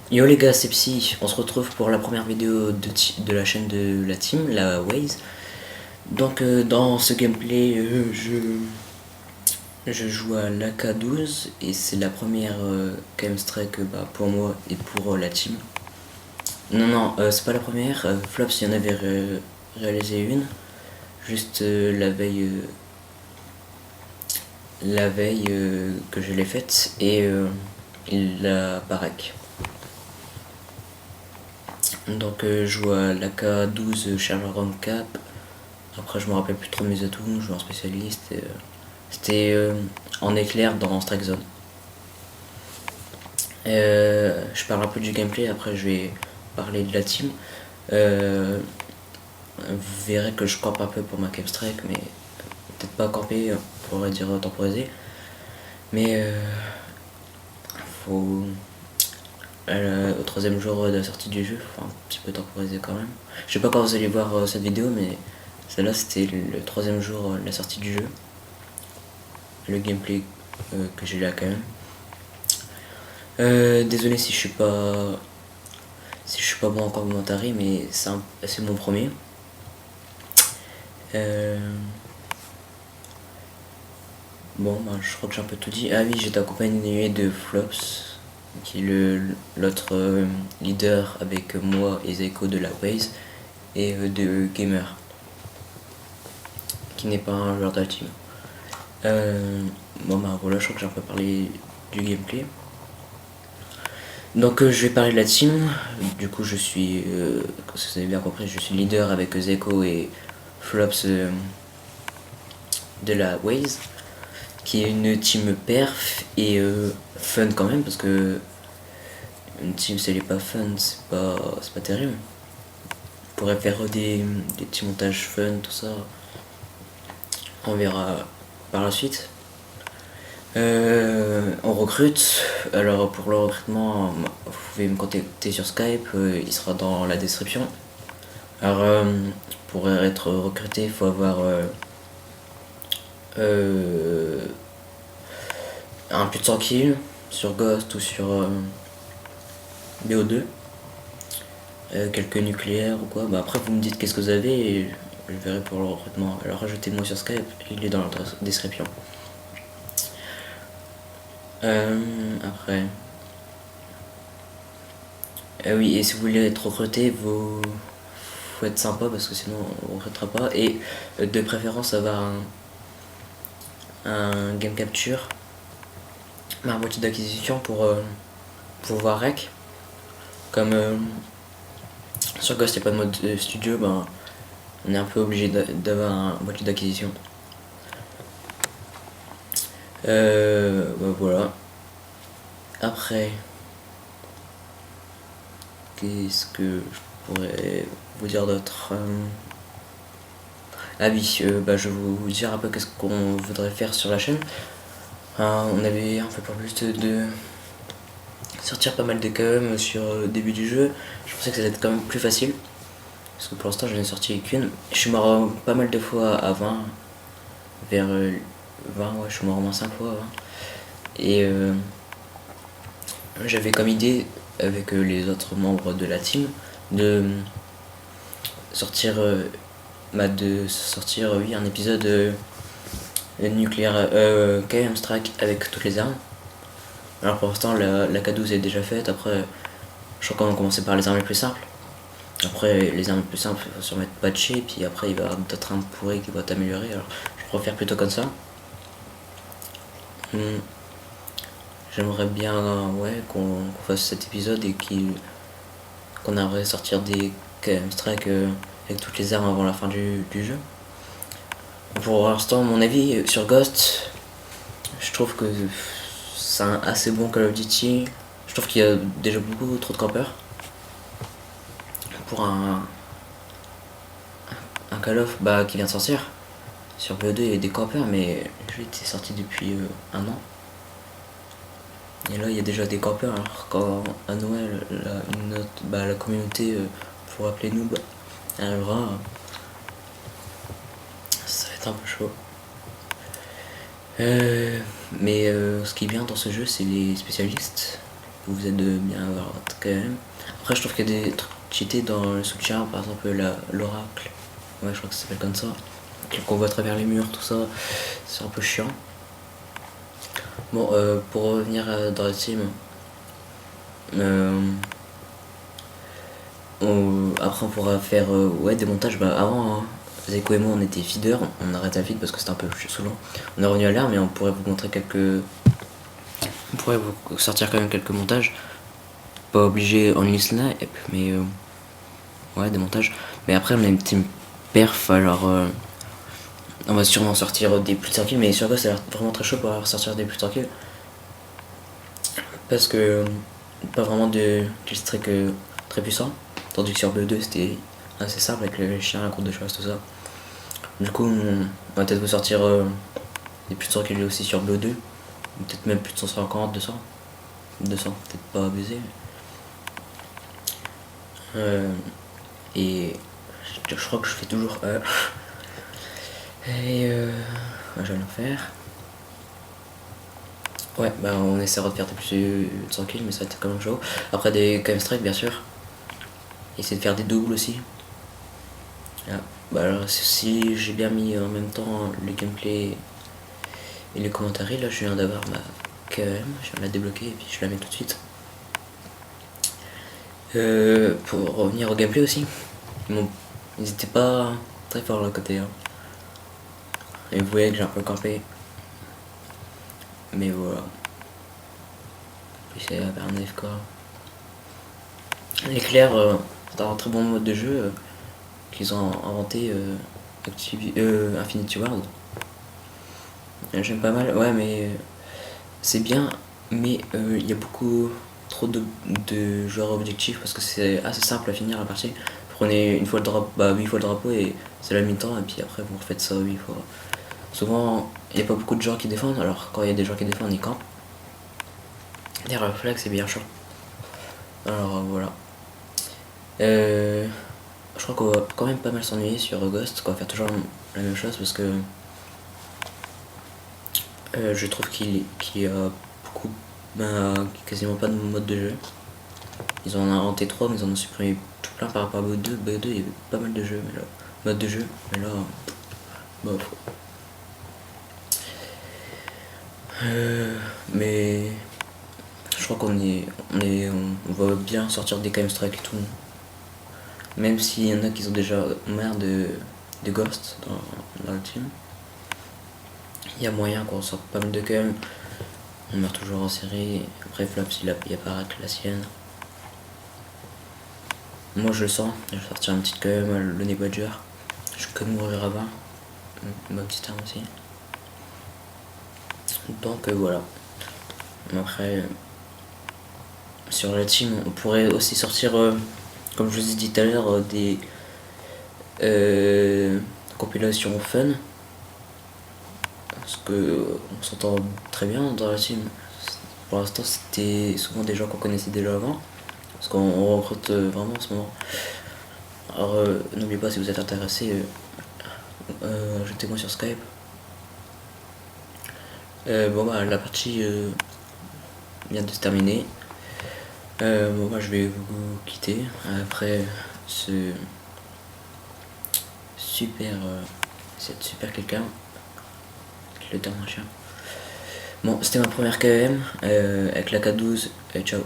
Yo les gars, c'est Psy, on se retrouve pour la première vidéo de la chaîne de la team, la Waze. Donc dans ce gameplay, je joue à l'AK12 et c'est la première KM Strike pour moi et pour la team. Non, c'est pas la première, Flops il y en avait réalisé une, juste la veille que je l'ai faite et il l'a baraque. Donc je joue à l'AK12 Sherlock Cap. Après je me rappelle plus trop de mes atouts, je joue en spécialiste. C'était en éclair dans Strike Zone. Je parle un peu du gameplay, après je vais parler de la team. Vous verrez que je campe un peu pour ma Cap Strike, mais peut-être pas camper, on pourrait dire temporiser. Mais faut au troisième jour de la sortie du jeu, faut un petit peu temporiser quand même. Je sais pas quand vous allez voir cette vidéo, mais celle-là c'était le troisième jour de la sortie du jeu. Le gameplay que j'ai là quand même. Désolé si je suis pas bon en commentary, mais c'est mon premier. Bon, je crois que j'ai un peu tout dit. Ah oui, j'étais accompagné de Flops, qui est l'autre leader avec moi et Zeiko de la Waze, et de Gamer, qui n'est pas un joueur de la team. Voilà, je crois que j'ai un peu parlé du gameplay. Donc je vais parler de la team. Du coup je suis, comme vous avez bien compris, je suis leader avec Zeiko et Flops de la Waze, qui est une team perf et fun quand même, parce que une team si elle est pas fun, c'est pas terrible. On pourrait faire des petits montages fun, tout ça. On verra par la suite. On recrute. Alors pour le recrutement, vous pouvez me contacter sur Skype, il sera dans la description. Alors pour être recruté, il faut avoir un plus de 100 kills sur Ghost ou sur BO2. Quelques nucléaires ou quoi. Après vous me dites qu'est-ce que vous avez et je verrai pour le recrutement. Alors rajoutez-moi sur Skype, il est dans la description. Après. Oui, et si vous voulez être recruté, faut être sympa parce que sinon on ne recrutera pas. Et de préférence avoir un game capture, un moitié d'acquisition pour pouvoir rec. Comme sur Ghost il n'y a pas de mode studio, on est un peu obligé d'avoir un moitié d'acquisition. Voilà. Après, qu'est-ce que je pourrais vous dire d'autre? Ah oui, je vais vous dire un peu qu'est-ce qu'on voudrait faire sur la chaîne. On avait un peu pour but de sortir pas mal de KM sur le début du jeu. Je pensais que ça allait être quand même plus facile, parce que pour l'instant j'en ai sorti qu'une. Je suis mort pas mal de fois à 20, vers 20, ouais, je suis mort au moins 5 fois à 20. Et j'avais comme idée avec les autres membres de la team de sortir un épisode nucléaire KM Strike avec toutes les armes. Alors pour l'instant la K12 est déjà faite. Après je crois qu'on va commencer par les armes les plus simples. Après les armes les plus simples il va sûrement être patché, puis après il va y avoir d'autres armes pourries qui vont t'améliorer. Alors je préfère plutôt comme ça. J'aimerais bien qu'on fasse cet épisode et qu'on arrive à sortir des KM Strike avec toutes les armes avant la fin du jeu. Pour l'instant, mon avis sur Ghost, je trouve que c'est un assez bon Call of Duty. Je trouve qu'il y a déjà beaucoup trop de campeurs. Pour un Call of qui vient de sortir. Sur BO2 il y a des campeurs, mais le jeu était sorti depuis un an. Et là il y a déjà des campeurs, alors quand à Noël la communauté pour appeler noob arrivera, ça va être un peu chaud. Mais ce qui est bien dans ce jeu c'est les spécialistes. vous êtes de bien avoir votre KM. Après je trouve qu'il y a des trucs cheatés dans le soutien, par exemple l'oracle, ouais je crois que ça s'appelle comme ça, qu'on voit à travers les murs, tout ça, c'est un peu chiant. Bon, pour revenir dans la team, après on pourra faire ouais, des montages. Bah, avant, hein, Zeko et moi on était feeder, on arrêtait le feed parce que c'était un peu saoulant. On est revenu à l'air, mais on pourrait vous montrer quelques. On pourrait vous sortir quand même quelques montages. Pas obligé en snap, mais ouais, des montages. Mais après, on a une team perf, alors on va sûrement sortir des plus tranquilles, mais sur Ghost ça a l'air vraiment très chaud pour sortir des plus tranquilles. Parce que pas vraiment de killstreak très puissant. Tandis que sur BE2 c'était assez simple avec les chiens, la courte de chasse, tout ça. Du coup, on va peut-être vous sortir des plus tranquilles aussi sur BE2. Peut-être même plus de 150, 200. 200, peut-être pas abusé. Et je crois que je fais toujours et je vais le faire. Ouais, bah on essaiera de faire des plus tranquilles, mais ça va être quand même chaud. Après des KM strike bien sûr. Essayer de faire des doubles aussi. Là. Bah alors si j'ai bien mis en même temps le gameplay et les commentaires, là je viens d'avoir ma KM, je viens de la débloquer et puis je la mets tout de suite. Pour revenir au gameplay aussi, bon, ils n'étaient pas très forts de côté. Hein. Et vous voyez que j'ai un peu campé. Mais voilà. Puis c'est un FK. L'éclair, c'est un très bon mode de jeu qu'ils ont inventé, Infinity Ward. J'aime pas mal, ouais, mais c'est bien, mais il y a beaucoup trop de joueurs objectifs parce que c'est assez simple à finir la partie. Vous prenez une fois le drapeau, 8 fois le drapeau et c'est la mi-temps, et puis après vous refaites ça 8 fois. Souvent, il n'y a pas beaucoup de gens qui défendent, alors quand il y a des gens qui défendent, ils campent. Derrière le flag, c'est bien chaud. Alors voilà. Je crois qu'on va quand même pas mal s'ennuyer sur Ghost, qu'on va faire toujours la même chose parce que je trouve qu'il y a beaucoup, quasiment pas de mode de jeu. Ils en ont inventé 3, mais ils en ont supprimé tout plein par rapport à BO2. BO2 il y avait pas mal de jeux, mais là, mode de jeu, mais là, bof. Mais je crois on va bien sortir des KM Strike et tout. Même s'il y en a qui ont déjà marre de Ghost dans le team. Il y a moyen qu'on sorte pas mal de KM. On meurt toujours en série. Après Flaps il apparaît avec la sienne. Moi je le sens, je vais sortir une petite KM, le Ney Badger. Je peux mourir avant. Ma petite arme aussi. Donc voilà. Après sur la team on pourrait aussi sortir, comme je vous ai dit tout à l'heure, des compilations fun. Parce que on s'entend très bien dans la team. Pour l'instant c'était souvent des gens qu'on connaissait déjà avant. Parce qu'on recrute vraiment en ce moment. Alors n'oubliez pas, si vous êtes intéressé, ajoutez-moi sur Skype. Bon bah la partie vient de se terminer. Bon bah je vais vous quitter après ce super cette super quelqu'un, le dernier chien. Bon, c'était ma première KM avec la K12, ciao.